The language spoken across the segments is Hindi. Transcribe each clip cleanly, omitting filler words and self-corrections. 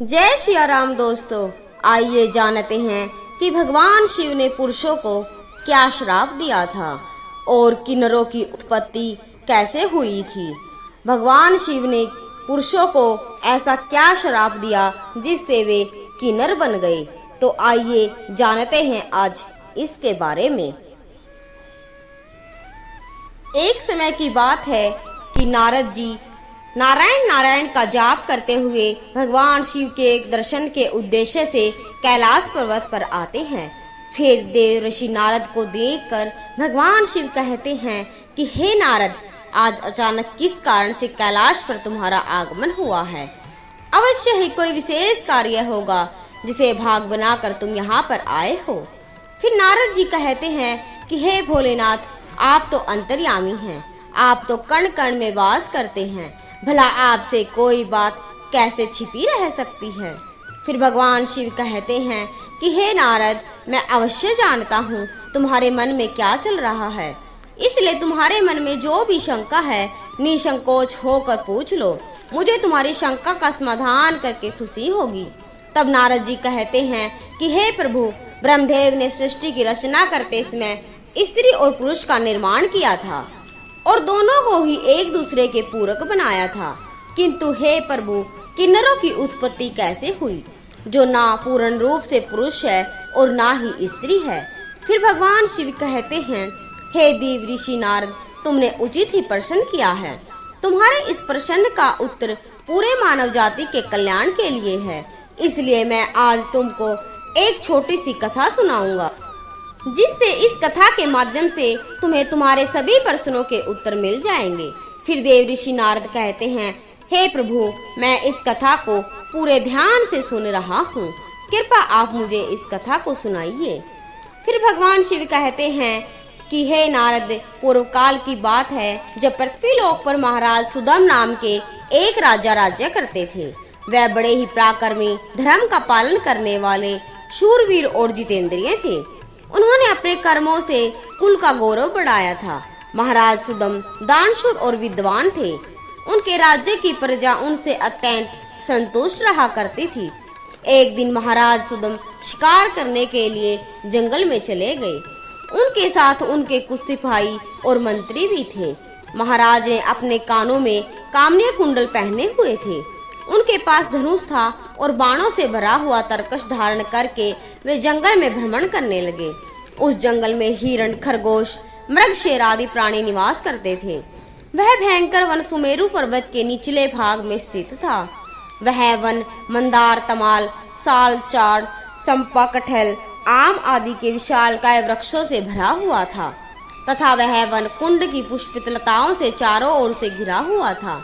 जय सिया राम दोस्तों, आइए जानते हैं कि भगवान शिव ने पुरुषों को क्या श्राप दिया था और किन्नरों की उत्पत्ति कैसे हुई थी। भगवान शिव ने पुरुषों को ऐसा क्या श्राप दिया जिससे वे किन्नर बन गए। तो आइए जानते हैं आज इसके बारे में। एक समय की बात है कि नारद जी नारायण नारायण का जाप करते हुए भगवान शिव के दर्शन के उद्देश्य से कैलाश पर्वत पर आते हैं। फिर देव ऋषि नारद को देखकर भगवान शिव कहते हैं कि हे नारद, आज अचानक किस कारण से कैलाश पर तुम्हारा आगमन हुआ है। अवश्य ही कोई विशेष कार्य होगा जिसे भाग बनाकर तुम यहाँ पर आए हो। फिर नारद जी कहते हैं कि हे भोलेनाथ, आप तो अंतर्यामी हैं, आप तो कण कण में वास करते हैं, भला आपसे कोई बात कैसे छिपी रह सकती है। फिर भगवान शिव कहते हैं कि हे नारद, मैं अवश्य जानता हूँ तुम्हारे मन में क्या चल रहा है, इसलिए तुम्हारे मन में जो भी शंका है निसंकोच होकर पूछ लो, मुझे तुम्हारी शंका का समाधान करके खुशी होगी। तब नारद जी कहते हैं कि हे प्रभु, ब्रह्मदेव ने सृष्टि की रचना करते समय स्त्री और पुरुष का निर्माण किया था और दोनों को ही एक दूसरे के पूरक बनाया था, किंतु हे प्रभु, किन्नरों की उत्पत्ति कैसे हुई जो ना पूर्ण रूप से पुरुष है और ना ही स्त्री है। फिर भगवान शिव कहते हैं, हे देव ऋषि नारद, तुमने उचित ही प्रश्न किया है। तुम्हारे इस प्रश्न का उत्तर पूरे मानव जाति के कल्याण के लिए है, इसलिए मैं आज तुमको एक छोटी सी कथा सुनाऊंगा, जिससे इस कथा के माध्यम से तुम्हें तुम्हारे सभी प्रश्नों के उत्तर मिल जाएंगे। फिर देव ऋषि नारद कहते हैं, हे प्रभु, मैं इस कथा को पूरे ध्यान से सुन रहा हूँ, कृपया आप मुझे इस कथा को सुनाइए। फिर भगवान शिव कहते हैं कि हे नारद, पूर्व काल की बात है जब पृथ्वीलोक पर महाराज सुदम नाम के एक राजा राज्य करते थे। वह बड़े ही पराक्रमी, धर्म का पालन करने वाले, शूरवीर और जितेंद्रिय थे। उन्होंने अपने कर्मों से कुल का गौरव बढ़ाया था। महाराज सुदम दानशूर और विद्वान थे। उनके राज्य की प्रजा उनसे अत्यंत संतुष्ट रहा करती थी। एक दिन महाराज सुदम शिकार करने के लिए जंगल में चले गए। उनके साथ उनके कुछ सिपाही और मंत्री भी थे। महाराज ने अपने कानों में कामनी कुंडल पहने हुए थे। उनके पास धनुष था और बाणों से भरा हुआ तरकश धारण करके वे जंगल में भ्रमण करने लगे। उस जंगल में हिरण, खरगोश, मृग, शेर आदि प्राणी निवास करते थे। वह भयंकर वन सुमेरु पर्वत के निचले भाग में स्थित था। वह वन मंदार, तमाल, साल, चाड़, चंपा, कटहल, आम आदि के विशालकाय वृक्षों से भरा हुआ था तथा वह वन कुंड की पुष्पित लताओं से चारों ओर से घिरा हुआ था।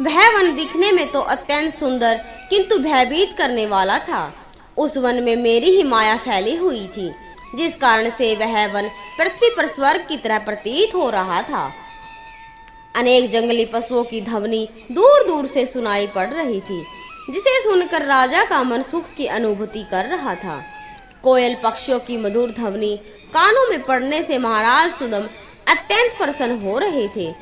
वह वन दिखने में तो अत्यंत सुंदर किंतु भयभीत करने वाला था। उस वन में मेरी ही माया फैली हुई थी, जिस कारण से वह वन पृथ्वी पर स्वर्ग की तरह प्रतीत हो रहा था। अनेक जंगली पशुओं की ध्वनि दूर दूर से सुनाई पड़ रही थी, जिसे सुनकर राजा का मन सुख की अनुभूति कर रहा था। कोयल पक्षियों की मधुर ध्वनि कानों में पड़ने से महाराज सुदम अत्यंत प्रसन्न हो रहे थे।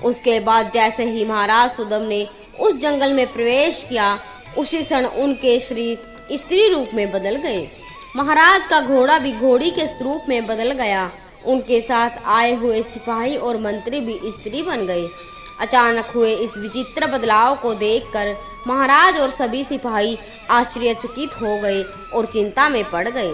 उसके बाद जैसे ही महाराज सुदम ने उस जंगल में प्रवेश किया, उसी क्षण उनके शरीर स्त्री रूप में बदल गए। महाराज का घोड़ा भी घोड़ी के स्वरूप में बदल गया। उनके साथ आए हुए सिपाही और मंत्री भी स्त्री बन गए। अचानक हुए इस विचित्र बदलाव को देखकर महाराज और सभी सिपाही आश्चर्यचकित हो गए और चिंता में पड़ गए।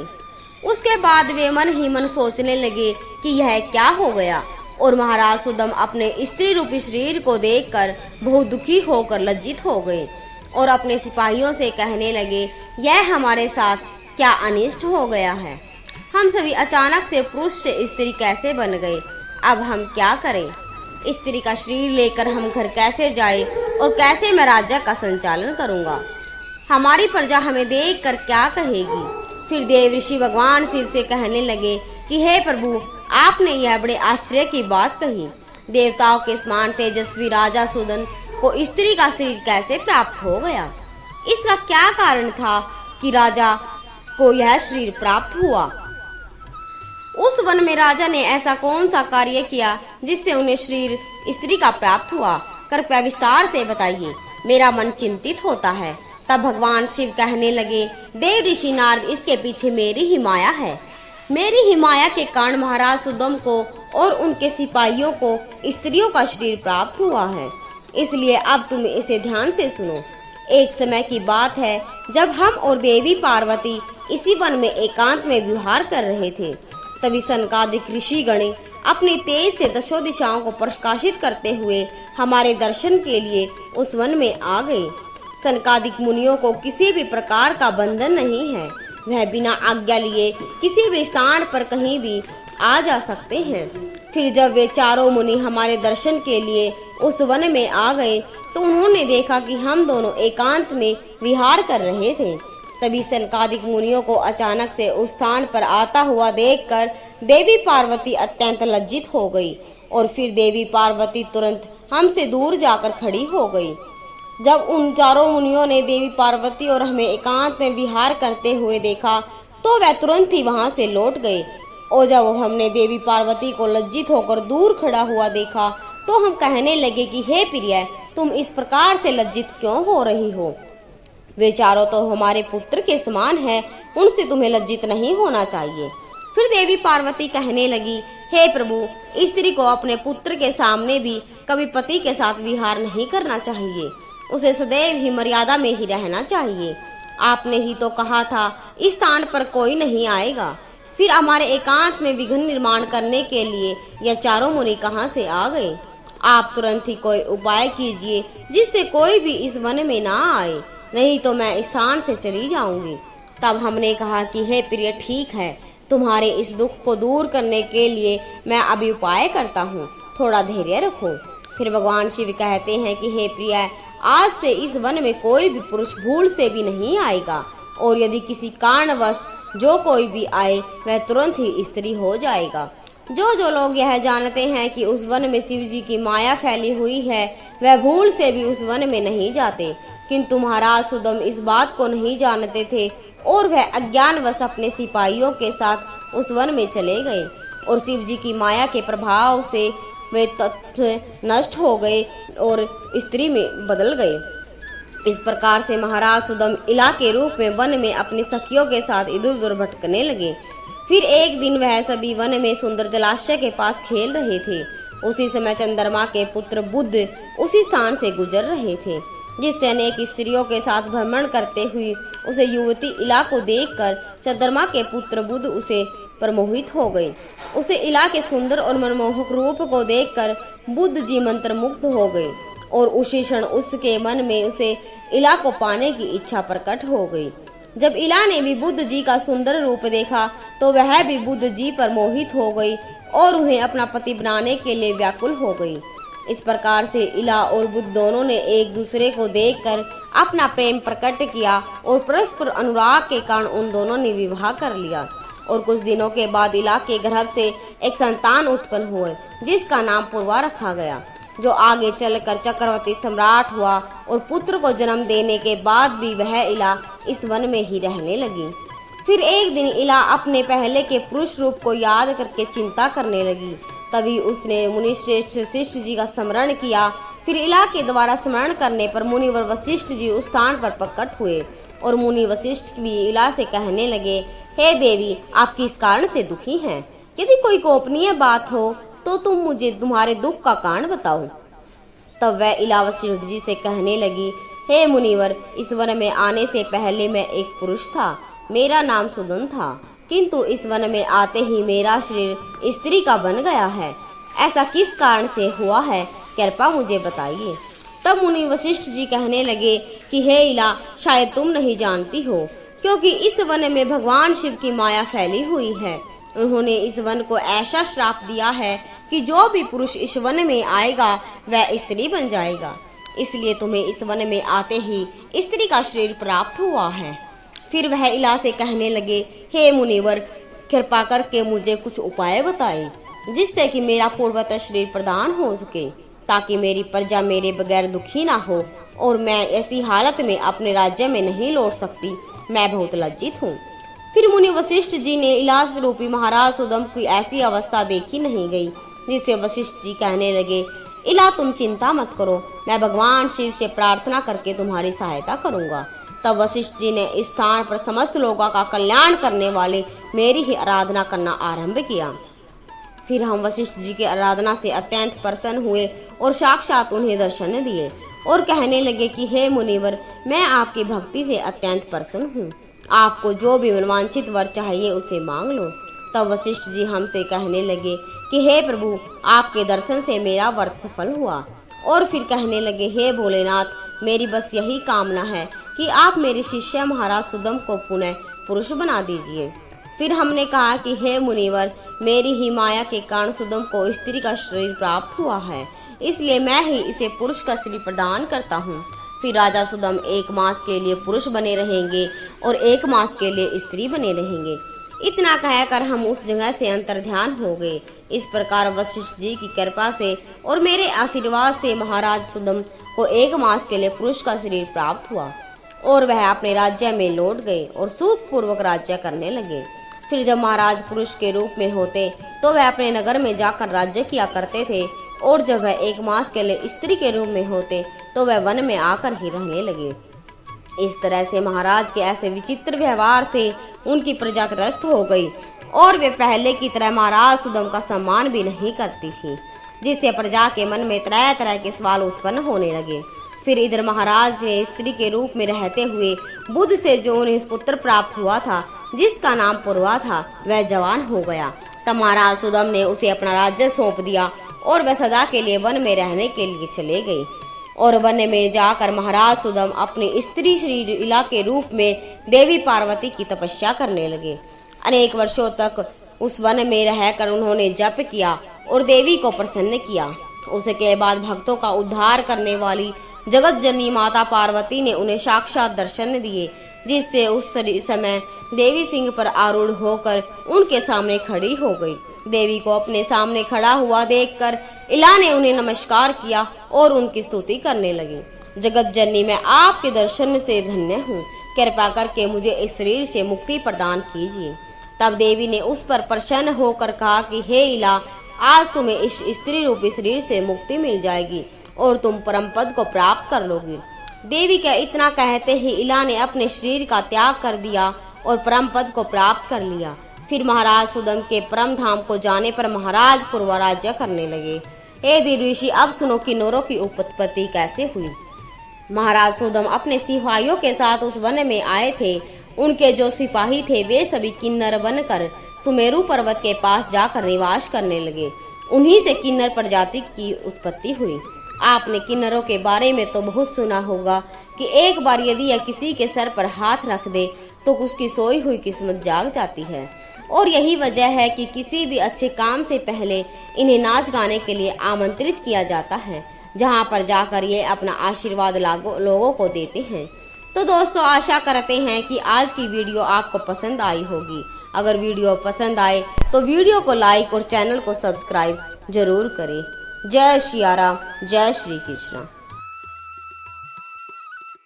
उसके बाद वे मन ही मन सोचने लगे कि यह क्या हो गया, और महाराज सुदम अपने स्त्री रूपी शरीर को देखकर बहुत दुखी होकर लज्जित हो गए और अपने सिपाहियों से कहने लगे, यह हमारे साथ क्या अनिष्ट हो गया है। हम सभी अचानक से पुरुष से स्त्री कैसे बन गए। अब हम क्या करें। स्त्री का शरीर लेकर हम घर कैसे जाए और कैसे मैं राज्य का संचालन करूंगा। हमारी प्रजा हमें देखकर क्या कहेगी। फिर देव ऋषि भगवान शिव से कहने लगे कि हे प्रभु, आपने यह बड़े आश्चर्य की बात कही। देवताओं के समान तेजस्वी राजा सुदन को स्त्री का शरीर कैसे प्राप्त हो गया। इसका क्या कारण था कि राजा को यह शरीर प्राप्त हुआ। उस वन में राजा ने ऐसा कौन सा कार्य किया जिससे उन्हें शरीर स्त्री का प्राप्त हुआ। कृपया विस्तार से बताइए, मेरा मन चिंतित होता है। तब भगवान शिव कहने लगे, देव ऋषि नारद, इसके पीछे मेरी ही माया है। मेरी ही माया के कारण महाराज सुदम को और उनके सिपाहियों को स्त्रियों का शरीर प्राप्त हुआ है, इसलिए अब तुम इसे ध्यान से सुनो। एक समय की बात है जब हम और देवी पार्वती इसी वन में एकांत में विहार कर रहे थे। तभी सनकादिक ऋषिगण अपनी तेज से दशों दिशाओं को प्रकाशित करते हुए हमारे दर्शन के लिए उस वन में आ गए। सनकादिक मुनियों को किसी भी प्रकार का बंधन नहीं है, वह बिना आज्ञा लिए किसी भी स्थान पर कहीं भी आ जा सकते हैं। फिर जब वे चारों मुनि हमारे दर्शन के लिए उस वन में आ गए तो उन्होंने देखा कि हम दोनों एकांत में विहार कर रहे थे। तभी सनकादिक मुनियों को अचानक से उस स्थान पर आता हुआ देखकर देवी पार्वती अत्यंत लज्जित हो गई और फिर देवी पार्वती तुरंत हमसे दूर जाकर खड़ी हो गई। जब उन चारों मुनियों ने देवी पार्वती और हमें एकांत में विहार करते हुए देखा तो वह तुरंत ही वहां से लौट गए। और जब हमने देवी पार्वती को लज्जित होकर दूर खड़ा हुआ देखा तो हम कहने लगे कि हे प्रिय, तुम इस प्रकार से लज्जित क्यों हो रही हो? वे चारों तो हमारे पुत्र के समान हैं, उनसे तुम्हें लज्जित नहीं होना चाहिए। फिर देवी पार्वती कहने लगी, हे प्रभु, स्त्री को अपने पुत्र के सामने भी कभी पति के साथ विहार नहीं करना चाहिए, उसे सदैव ही मर्यादा में ही रहना चाहिए। आपने ही तो कहा था इस स्थान पर कोई नहीं आएगा, फिर हमारे एकांत में विघ्न निर्माण करने के लिए यह चारों मुनि कहाँ से आ गए? आप तुरंत ही कोई उपाय कीजिए जिससे कोई भी इस वन में ना आए, नहीं तो मैं इस स्थान से चली जाऊंगी। तब हमने कहा कि हे प्रिय, ठीक है, तुम्हारे इस दुख को दूर करने के लिए मैं अभी उपाय करता हूँ, थोड़ा धैर्य रखो। फिर भगवान शिव कहते हैं कि हे प्रिय, आज से इस वन में कोई भी पुरुष भूल से भी नहीं आएगा, और यदि किसी कारणवश जो कोई भी आए वह तुरंत ही स्त्री हो जाएगा। जो लोग यह जानते हैं कि उस वन में शिव जी की माया फैली हुई है वह भूल से भी उस वन में नहीं जाते, किंतु महाराज सुदम इस बात को नहीं जानते थे और वह अज्ञानवश अपने सिपाहियों के साथ उस वन में चले गए और शिव जी की माया के प्रभाव से वे तत्व नष्ट हो गए और स्त्री में बदल गए। इस प्रकार से महाराज सुदम इला के रूप में वन में अपनी सखियों के साथ इधर उधर भटकने लगे। फिर एक दिन वह सभी वन में सुंदर जलाशय के पास खेल रहे थे। उसी समय चंद्रमा के पुत्र बुध उसी स्थान से गुजर रहे थे, जिससे अनेक स्त्रियों के साथ भ्रमण करते हुए उसे युवती इला को देखकर चंद्रमा के पुत्र बुध उसे पर मोहित हो गए। उसे इला के सुंदर और मनमोहक रूप को देखकर बुध जी मंत्रमुग्ध हो गए और उसी क्षण उसके मन में उसे इला को पाने की इच्छा प्रकट हो गई। जब इला ने भी बुद्ध जी का सुंदर रूप देखा तो वह भी बुद्ध जी पर मोहित हो गई और उन्हें अपना पति बनाने के लिए व्याकुल हो गई। इस प्रकार से इला और बुद्ध दोनों ने एक दूसरे को देखकर अपना प्रेम प्रकट किया और परस्पर अनुराग के कारण उन दोनों ने विवाह कर लिया। और कुछ दिनों के बाद इला के गर्भ से एक संतान उत्पन्न हुए जिसका नाम पूर्वा रखा गया, जो आगे चलकर चक्रवर्ती सम्राट हुआ और पुत्र को जन्म देने के बाद भी वह इला इस वन में ही रहने लगी। फिर एक दिन इला अपने पहले के पुरुष रूप को याद करके चिंता करने लगी। तभी उसने मुनिश्रेष्ठ वशिष्ठ जी का स्मरण किया। फिर इला के द्वारा स्मरण करने पर मुनिवर वशिष्ठ जी उस स्थान पर प्रकट हुए और मुनि वशिष्ठ भी इला से कहने लगे, हे देवी, आप किस कारण से दुखी हैं? यदि कोई गोपनीय बात हो तो तुम मुझे तुम्हारे दुख का कारण बताओ। तब वह इला वशिष्ठ जी से कहने लगी, हे मुनिवर, इस वन में आने से पहले मैं एक पुरुष था, मेरा नाम सुदन था, किंतु इस वन में आते ही मेरा शरीर स्त्री का बन गया है। ऐसा किस कारण से हुआ है, कृपया मुझे बताइए। तब मुनि वशिष्ठ जी कहने लगे कि हे इला, शायद तुम नहीं जानती हो, क्योंकि इस वन में भगवान शिव की माया फैली हुई है। उन्होंने इस वन को ऐसा श्राप दिया है कि जो भी पुरुष इस वन में आएगा वह स्त्री बन जाएगा, इसलिए तुम्हें इस वन में आते ही स्त्री का शरीर प्राप्त हुआ है। फिर वह इला से कहने लगे, हे मुनिवर, कृपा करके मुझे कुछ उपाय बताएं जिससे कि मेरा पूर्वत शरीर प्रदान हो सके, ताकि मेरी प्रजा मेरे बगैर दुखी ना हो और मैं ऐसी हालत में अपने राज्य में नहीं लौट सकती, मैं बहुत लज्जित हूँ। फिर मुनि वशिष्ठ जी ने इलाज रूपी महाराज सुदम की ऐसी अवस्था देखी नहीं गई, जिससे वशिष्ठ जी कहने लगे, इला, तुम चिंता मत करो, मैं भगवान शिव से प्रार्थना करके तुम्हारी सहायता करूंगा। तब वशिष्ठ जी ने इस स्थान पर समस्त लोगों का कल्याण करने वाले मेरी ही आराधना करना आरंभ किया। फिर हम वशिष्ठ जी की आराधना से अत्यंत प्रसन्न हुए और साक्षात उन्हें दर्शन दिए और कहने लगे कि हे मुनिवर, मैं आपकी भक्ति से अत्यंत प्रसन्न हूँ। आपको जो भी मनवांछित वर चाहिए उसे मांग लो। तब वशिष्ठ जी हमसे कहने लगे कि हे प्रभु, आपके दर्शन से मेरा व्रत सफल हुआ। और फिर कहने लगे, हे भोलेनाथ, मेरी बस यही कामना है कि आप मेरे शिष्य महाराज सुदम को पुनः पुरुष बना दीजिए। फिर हमने कहा कि हे मुनिवर, मेरी ही माया के कारण सुदम को स्त्री का शरीर प्राप्त हुआ है, इसलिए मैं ही इसे पुरुष का शरीर प्रदान करता हूँ। फिर राजा सुदम 1 मास के लिए पुरुष बने रहेंगे और 1 मास के लिए स्त्री बने रहेंगे। इतना कहकर हम उस जगह से अंतर्ध्यान हो गए। इस प्रकार वशिष्ठ जी की कृपा से और मेरे आशीर्वाद से महाराज सुदम को 1 मास के लिए पुरुष का शरीर प्राप्त हुआ और वह अपने राज्य में लौट गए और सुखपूर्वक राज्य करने लगे। फिर जब महाराज पुरुष के रूप में होते तो वह अपने नगर में जाकर राज्य किया करते थे, और जब वह 1 मास के लिए स्त्री के रूप में होते तो वह वन में आकर ही रहने लगे। इस तरह से महाराज के ऐसे विचित्र व्यवहार से उनकी प्रजा त्रस्त हो गई और वे पहले की तरह महाराज सुदम का सम्मान भी नहीं करती थी, जिससे प्रजा के मन में तरह तरह के सवाल उत्पन्न होने लगे। फिर इधर महाराज ने स्त्री के रूप में रहते हुए बुध से जो उन्हें पुत्र प्राप्त हुआ था, जिसका नाम पूर्वा था, वह जवान हो गया। तब महाराज सुदम ने उसे अपना राज्य सौंप दिया और वह सदा के लिए वन में रहने के लिए चले गए। और वन में जाकर महाराज सुदम अपनी स्त्री श्री इला के रूप में देवी पार्वती की तपस्या करने लगे। अनेक वर्षों तक उस वन में रहकर उन्होंने जप किया और देवी को प्रसन्न किया। उसके बाद भक्तों का उद्धार करने वाली जगत जननी माता पार्वती ने उन्हें साक्षात दर्शन दिए, जिससे उस समय देवी सिंह पर आरूढ़ होकर उनके सामने खड़ी हो गई। देवी को अपने सामने खड़ा हुआ देखकर इला ने उन्हें नमस्कार किया और उनकी स्तुति करने लगी। जगत जननी, मैं आपके दर्शन से धन्य हूँ, कृपा करके मुझे इस शरीर से मुक्ति प्रदान कीजिए। तब देवी ने उस पर प्रसन्न होकर कहा कि हे इला, आज तुम्हें इस स्त्री रूपी शरीर से मुक्ति मिल जाएगी और तुम परम पद को प्राप्त कर लोगी। देवी के इतना कहते ही इला ने अपने शरीर का त्याग कर दिया और परम पद को प्राप्त कर लिया। फिर महाराज सुदम के परम धाम को जाने पर महाराज पूर्वा राज्य करने लगे। हे देव ऋषि, अब सुनो किन्नरों की उत्पत्ति कैसे हुई। महाराज सुदम अपने सिपाहियों के साथ उस वन में आए थे। उनके जो सिपाही थे वे सभी किन्नर बनकर सुमेरु पर्वत के पास जाकर निवास करने लगे। उन्हीं से किन्नर प्रजाति की उत्पत्ति हुई। आपने किन्नरों के बारे में तो बहुत सुना होगा कि एक बार यदि यह किसी के सर पर हाथ रख दे तो उसकी सोई हुई किस्मत जाग जाती है, और यही वजह है कि किसी भी अच्छे काम से पहले इन्हें नाच गाने के लिए आमंत्रित किया जाता है, जहां पर जाकर ये अपना आशीर्वाद लोगों को देते हैं। तो दोस्तों, आशा करते हैं कि आज की वीडियो आपको पसंद आई होगी। अगर वीडियो पसंद आए तो वीडियो को लाइक और चैनल को सब्सक्राइब जरूर करें। जय सिया राम, जय श्री कृष्ण।